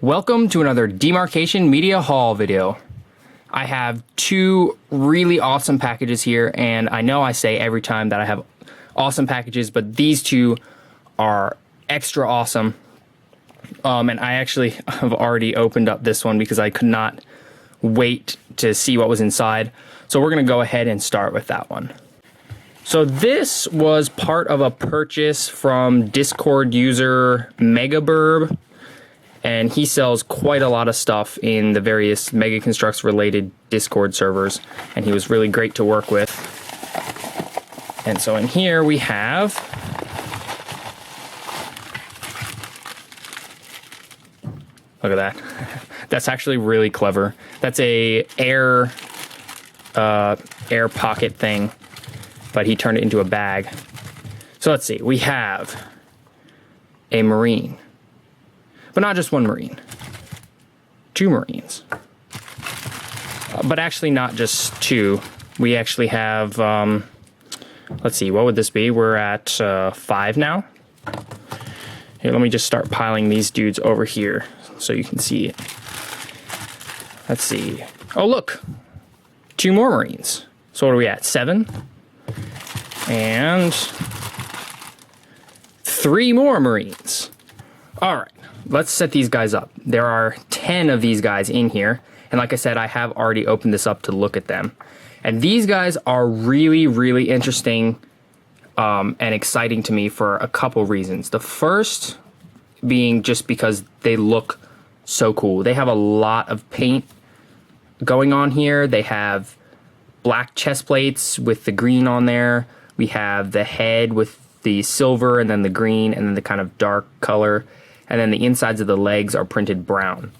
Welcome to another Demarcation Media Haul video. I have two really awesome packages here, and I know I say every time that I have awesome packages, but these two are extra awesome. And I actually have already opened up this one because I could not wait to see what was inside. So we're gonna go ahead and start with that one. So this was part of a purchase from Discord user Megaburb. And he sells quite a lot of stuff in the various Mega Construx related Discord servers. And he was really great to work with. And so in here we have look at that. That's actually really clever. That's a air pocket thing, but he turned it into a bag. So let's see. We have a Marine. But not just one Marine, two Marines. But actually not just two. We actually have, let's see, what would this be? We're at 5 now. Here, let me just start piling these dudes over here so you can see it. Let's see. Oh, look, 2 more Marines. So what are we at, 7? And 3 more Marines. All right. Let's set these guys up. There are 10 of these guys in here. And like I said, I have already opened this up to look at them. And these guys are really, really interesting and exciting to me for a couple reasons. The first being just because they look so cool. They have a lot of paint going on here. They have black chest plates with the green on there. We have the head with the silver and then the green and then the kind of dark color. And then the insides of the legs are printed brown.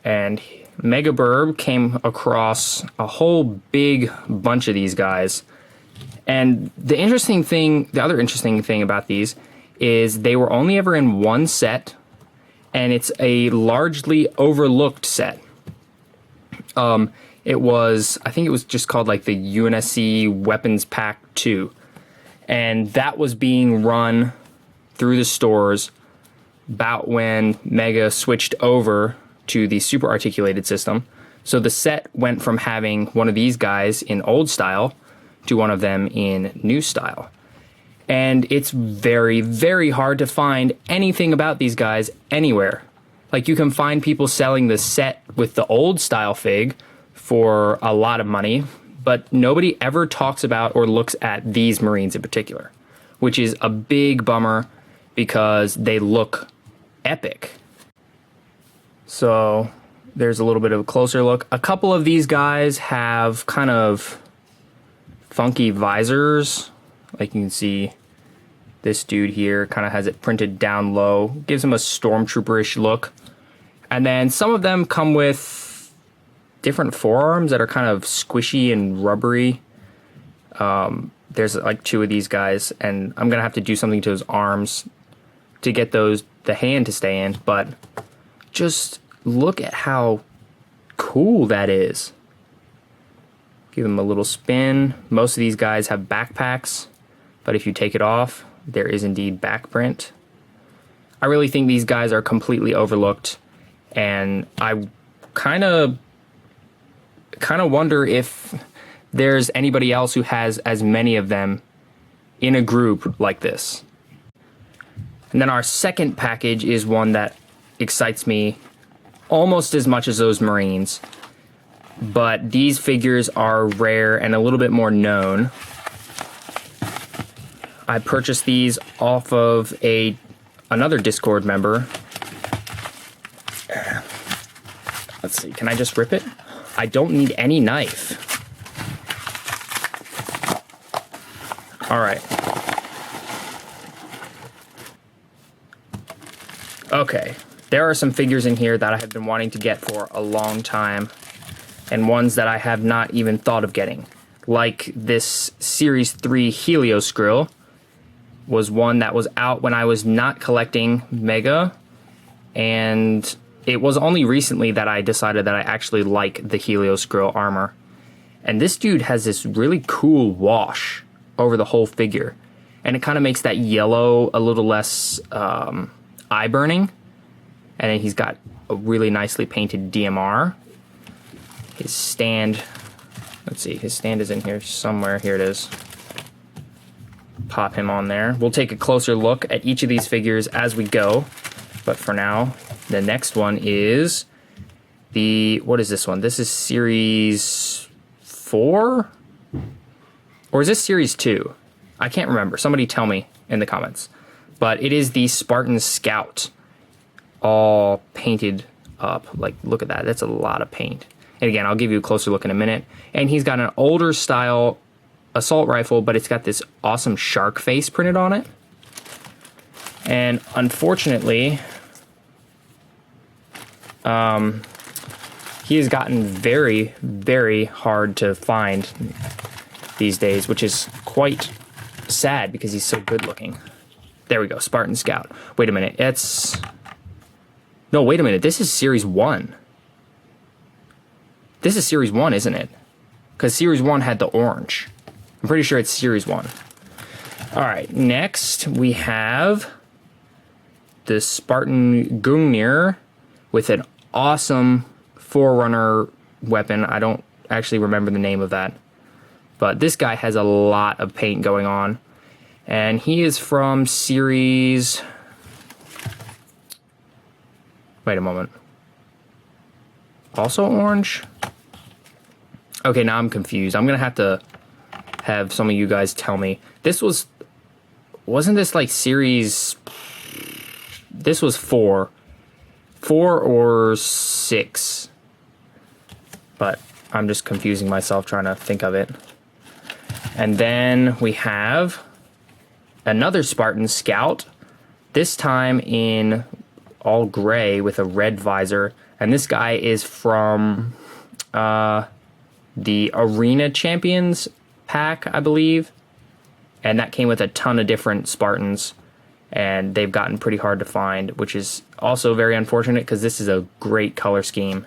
And Megaburb came across a whole big bunch of these guys. And the other interesting thing about these is they were only ever in one set, and it's a largely overlooked set. I think it was just called like the UNSC Weapons Pack 2. And that was being run through the stores about when Mega switched over to the super articulated system. So the set went from having one of these guys in old style to one of them in new style. And it's very, very hard to find anything about these guys anywhere. Like, you can find people selling the set with the old style fig for a lot of money, but nobody ever talks about or looks at these Marines in particular, which is a big bummer because they look epic. So there's a little bit of a closer look. A couple of these guys have kind of funky visors. Like, you can see this dude here kind of has it printed down low. Gives him a stormtrooper-ish look. And then some of them come with different forearms that are kind of squishy and rubbery. There's like 2 of these guys, and I'm gonna have to do something to his arms to get the hand to stay in, but just look at how cool that is. Give them a little spin. Most of these guys have backpacks, but if you take it off, there is indeed back print. I really think these guys are completely overlooked, and I kind of wonder if there's anybody else who has as many of them in a group like this. And then our second package is one that excites me almost as much as those Marines. But these figures are rare and a little bit more known. I purchased these off of another Discord member. Let's see, can I just rip it? I don't need any knife. All right. Okay, there are some figures in here that I have been wanting to get for a long time, and ones that I have not even thought of getting. Like this Series 3 Helios Grill was one that was out when I was not collecting Mega, and it was only recently that I decided that I actually like the Helios Grill armor. And this dude has this really cool wash over the whole figure, and it kind of makes that yellow a little less eye burning. And then he's got a really nicely painted DMR. His stand, let's see, his stand is in here somewhere. Here it is. Pop him on there. We'll take a closer look at each of these figures as we go. But for now, the next one is what is this one? This is Series 4? Or is this Series 2? I can't remember. Somebody tell me in the comments. But it is the Spartan Scout. All painted up. Like, look at that. That's a lot of paint. And again, I'll give you a closer look in a minute. And he's got an older style assault rifle, but it's got this awesome shark face printed on it. And unfortunately, he has gotten very, very hard to find these days, which is quite sad because he's so good looking. There we go, Spartan Scout. Wait a minute, no, wait a minute, this is Series 1. This is Series 1, isn't it? Because Series 1 had the orange. I'm pretty sure it's Series 1. All right, next we have the Spartan Gungnir with an awesome Forerunner weapon. I don't actually remember the name of that. But this guy has a lot of paint going on. And he is from Series... Wait a moment. Also orange? Okay, now I'm confused. I'm going to have some of you guys tell me. This was... Wasn't this like Series... This was 4. 4 or 6. But I'm just confusing myself trying to think of it. And then we have another Spartan Scout, this time in all gray with a red visor. And this guy is from the Arena Champions pack, I believe. And that came with a ton of different Spartans. And they've gotten pretty hard to find, which is also very unfortunate because this is a great color scheme.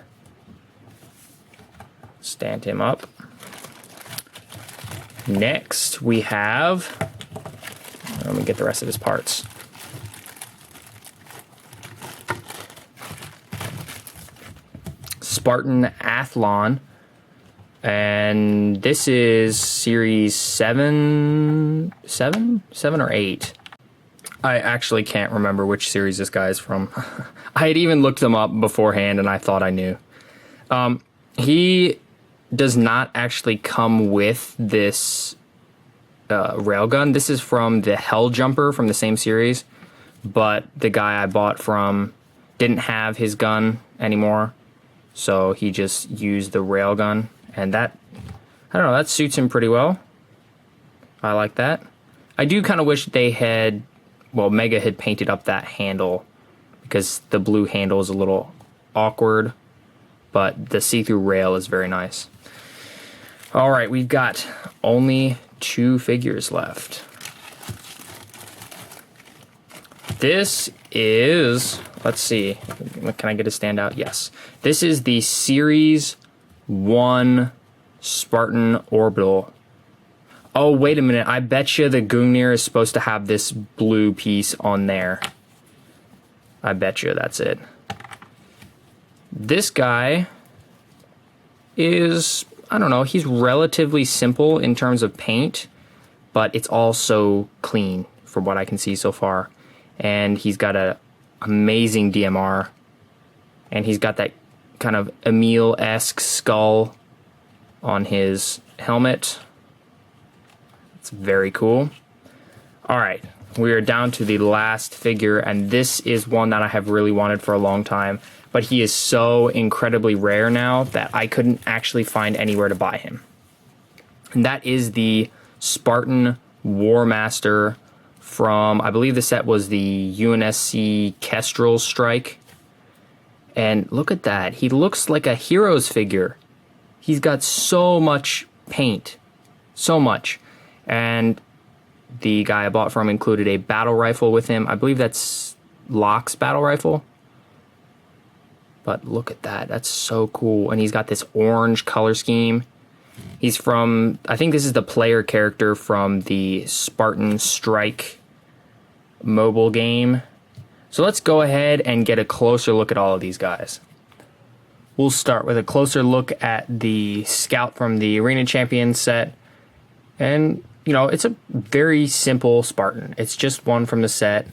Stand him up. Next, we have... Let me get the rest of his parts. Spartan Athlon. And this is Series 7 or 8. I actually can't remember which series this guy is from. I had even looked them up beforehand and I thought I knew. He does not actually come with this railgun. This is from the Hell Jumper from the same series, but the guy I bought from didn't have his gun anymore, so he just used the railgun, and that, I don't know, that suits him pretty well. I like that. I do kind of wish they had, well, Mega had painted up that handle because the blue handle is a little awkward, but the see-through rail is very nice. All right, we've got only 2 figures left. This is, let's see, can I get a standout? Yes. This is the Series 1 Spartan Orbital. Oh, wait a minute. I bet you the Gungnir is supposed to have this blue piece on there. I bet you that's it. This guy is, I don't know, he's relatively simple in terms of paint, but it's all so clean from what I can see so far. And he's got an amazing DMR, and he's got that kind of Emile-esque skull on his helmet. It's very cool. All right, we are down to the last figure, and this is one that I have really wanted for a long time, but he is so incredibly rare now that I couldn't actually find anywhere to buy him. And that is the Spartan War Master from, I believe the set was the UNSC Kestrel Strike. And look at that. He looks like a Heroes figure. He's got so much paint. So much. And the guy I bought from included a battle rifle with him. I believe that's Locke's battle rifle. But look at that. That's so cool. And he's got this orange color scheme. He's from, I think this is the player character from the Spartan Strike mobile game. So let's go ahead and get a closer look at all of these guys. We'll start with a closer look at the Scout from the Arena Champions set. And, you know, it's a very simple Spartan. It's just one from the set.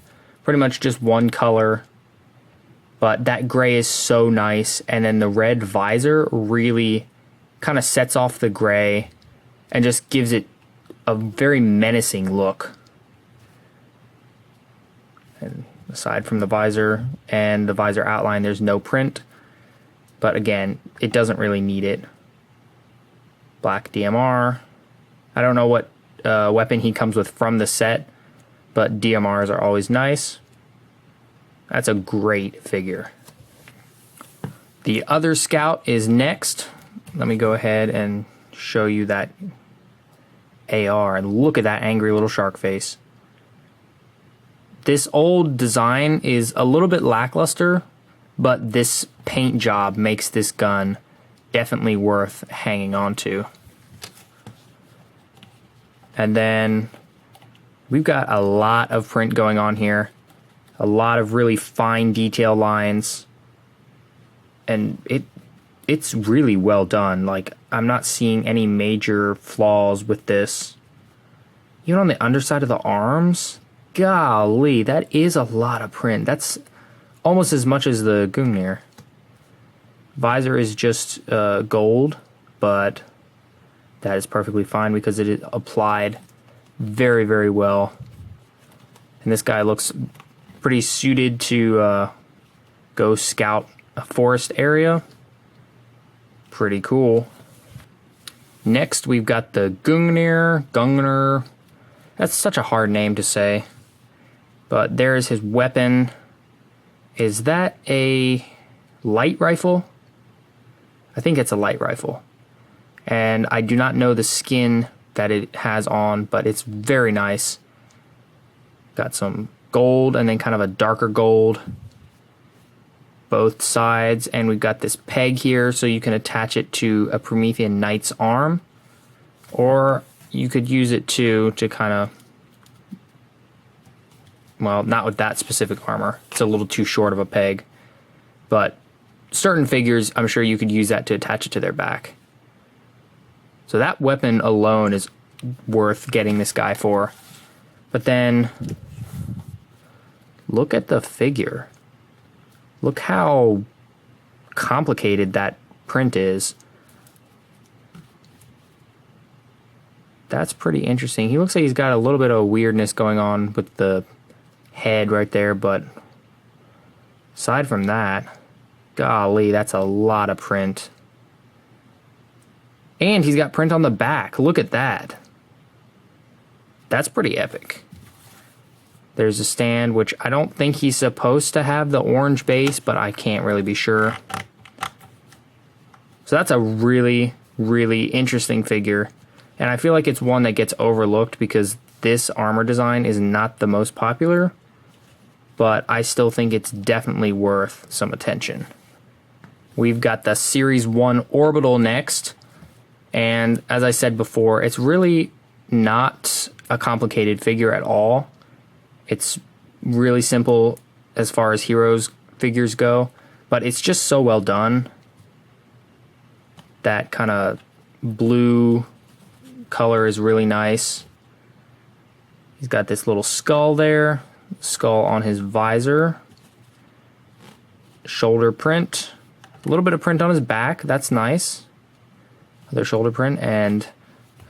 Pretty much just one color. But that gray is so nice. And then the red visor really kind of sets off the gray and just gives it a very menacing look. And aside from the visor and the visor outline, there's no print. But again, it doesn't really need it. Black DMR. I don't know what weapon he comes with from the set, but DMRs are always nice. That's a great figure. The other Scout is next. Let me go ahead and show you that AR. And look at that angry little shark face. This old design is a little bit lackluster, but this paint job makes this gun definitely worth hanging on to. And then we've got a lot of print going on here. A lot of really fine detail lines. And it's really well done. Like, I'm not seeing any major flaws with this. Even on the underside of the arms, golly, that is a lot of print. That's almost as much as the Gungnir. Visor is just gold, but that is perfectly fine because it is applied very, very well. And this guy looks pretty suited to go scout a forest area. Pretty cool. Next, we've got the Gungnir. That's such a hard name to say. But there's his weapon. Is that a light rifle? I think it's a light rifle. And I do not know the skin that it has on, but it's very nice. Got some gold and then kind of a darker gold. Both sides. And we've got this peg here so you can attach it to a Promethean Knight's arm. Or you could use it to kind of... Well, not with that specific armor. It's a little too short of a peg. But certain figures, I'm sure you could use that to attach it to their back. So that weapon alone is worth getting this guy for. But then, look at the figure. Look how complicated that print is. That's pretty interesting. He looks like he's got a little bit of weirdness going on with the head right there, but aside from that, golly, that's a lot of print. And he's got print on the back. Look at that. That's pretty epic. There's a stand, which I don't think he's supposed to have the orange base, but I can't really be sure. So that's a really, really interesting figure. And I feel like it's one that gets overlooked because this armor design is not the most popular, but I still think it's definitely worth some attention. We've got the Series 1 Orbital next. And as I said before, it's really not a complicated figure at all. It's really simple as far as heroes figures go, but it's just so well done. That kind of blue color is really nice. He's got this little skull there, skull on his visor, shoulder print, a little bit of print on his back, that's nice. Other shoulder print, and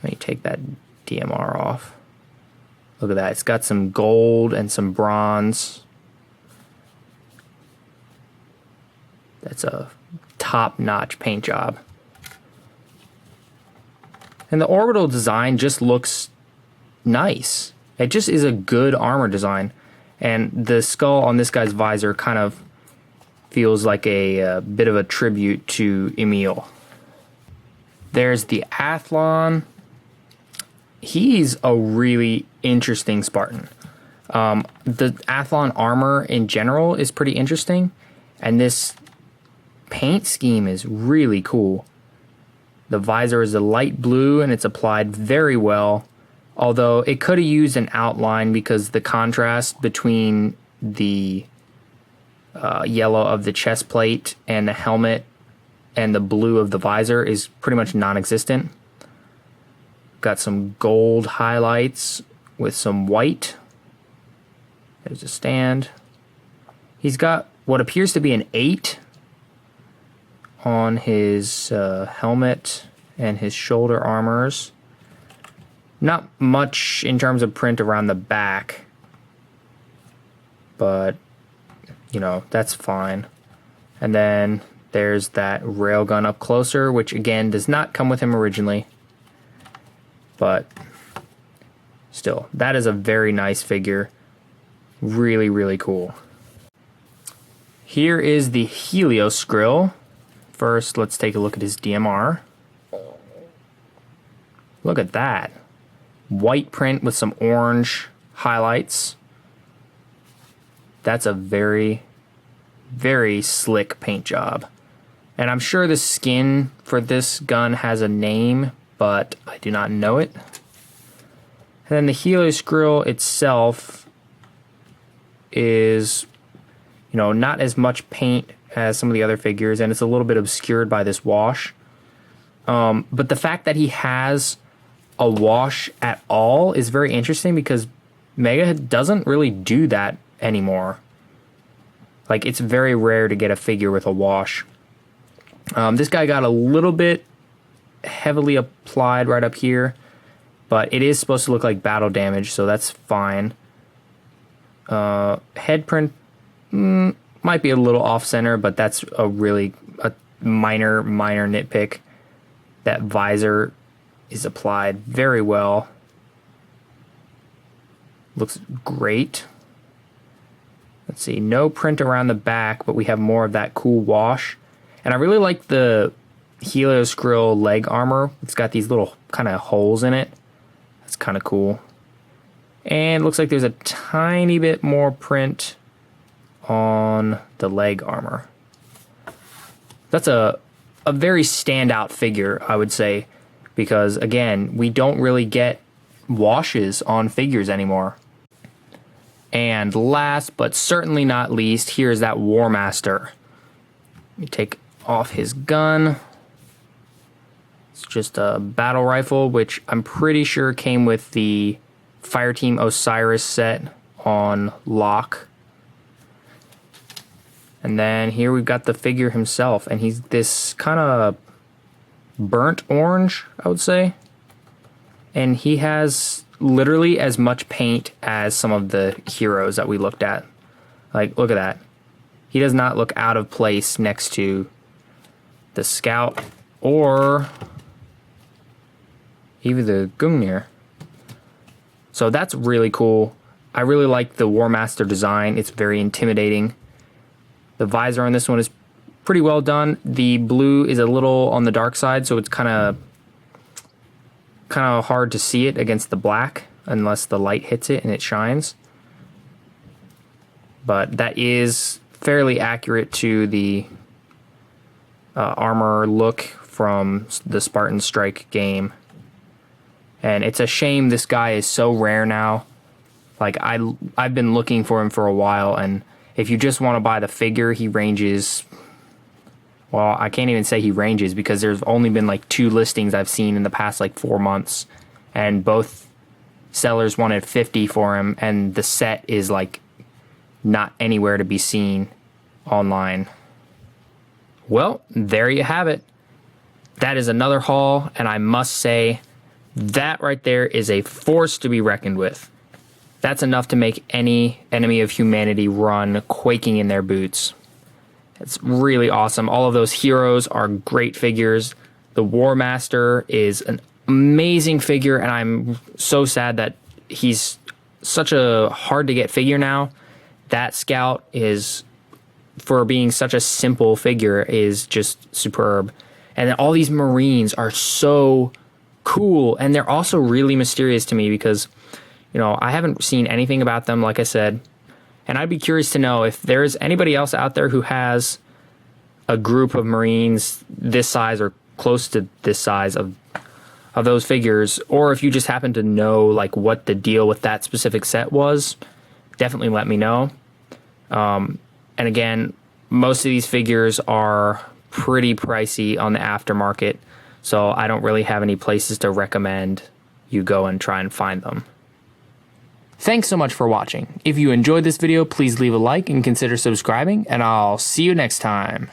let me take that DMR off. Look at that, it's got some gold and some bronze. That's a top-notch paint job. And the orbital design just looks nice. It just is a good armor design. And the skull on this guy's visor kind of feels like a bit of a tribute to Emil. There's the Athlon. He's a really interesting Spartan. The Athlon armor in general is pretty interesting. And this paint scheme is really cool. The visor is a light blue and it's applied very well. Although it could have used an outline because the contrast between the yellow of the chest plate and the helmet and the blue of the visor is pretty much non-existent. Got some gold highlights with some white. There's a stand. He's got what appears to be an 8 on his helmet and his shoulder armors. Not much in terms of print around the back, but you know, that's fine. And then there's that railgun up closer, which again does not come with him originally, but still, that is a very nice figure. Really, really cool. Here is the Helios Grill. First, let's take a look at his DMR. Look at that. White print with some orange highlights. That's a very, very slick paint job. And I'm sure the skin for this gun has a name, but I do not know it. And then the Helios Grill itself is, you know, not as much paint as some of the other figures, and it's a little bit obscured by this wash. But the fact that he has a wash at all is very interesting because Mega doesn't really do that anymore. Like, it's very rare to get a figure with a wash. This guy got a little bit heavily applied right up here, but it is supposed to look like battle damage, so that's fine. Head print might be a little off center, but that's a minor nitpick. That visor is applied very well. Looks great. Let's see, no print around the back, but we have more of that cool wash. And I really like the Helios Grill leg armor. It's got these little kind of holes in it. That's kind of cool. And looks like there's a tiny bit more print on the leg armor. That's a very standout figure, I would say, because again, we don't really get washes on figures anymore. And last but certainly not least, here's that War Master. Let me take off his gun. It's just a battle rifle, which I'm pretty sure came with the Fireteam Osiris set on lock. And then here we've got the figure himself, and he's this kind of burnt orange, I would say. And he has literally as much paint as some of the heroes that we looked at. Like, look at that. He does not look out of place next to the Scout or even the Gungnir. So that's really cool. I really like the War Master design. It's very intimidating. The visor on this one is pretty well done. The blue is a little on the dark side, so it's kind of hard to see it against the black unless the light hits it and it shines. But that is fairly accurate to the armor look from the Spartan Strike game. And it's a shame this guy is so rare now. Like, I've been looking for him for a while, and if you just want to buy the figure, he ranges... Well, I can't even say he ranges because there's only been like 2 listings I've seen in the past like 4 months, and both sellers wanted $50 for him, and the set is like not anywhere to be seen online. Well, there you have it. That is another haul, and I must say that right there is a force to be reckoned with. That's enough to make any enemy of humanity run quaking in their boots. It's really awesome. All of those heroes are great figures. The War Master is an amazing figure, and I'm so sad that he's such a hard to get figure now. That Scout is, for being such a simple figure, is just superb. And then all these Marines are so cool, and they're also really mysterious to me because, you know, I haven't seen anything about them, like I said. And I'd be curious to know if there's anybody else out there who has a group of Marines this size or close to this size of those figures, or if you just happen to know like what the deal with that specific set was. Definitely let me know. And again, most of these figures are pretty pricey on the aftermarket, so I don't really have any places to recommend you go and try and find them. Thanks so much for watching. If you enjoyed this video, please leave a like and consider subscribing, and I'll see you next time.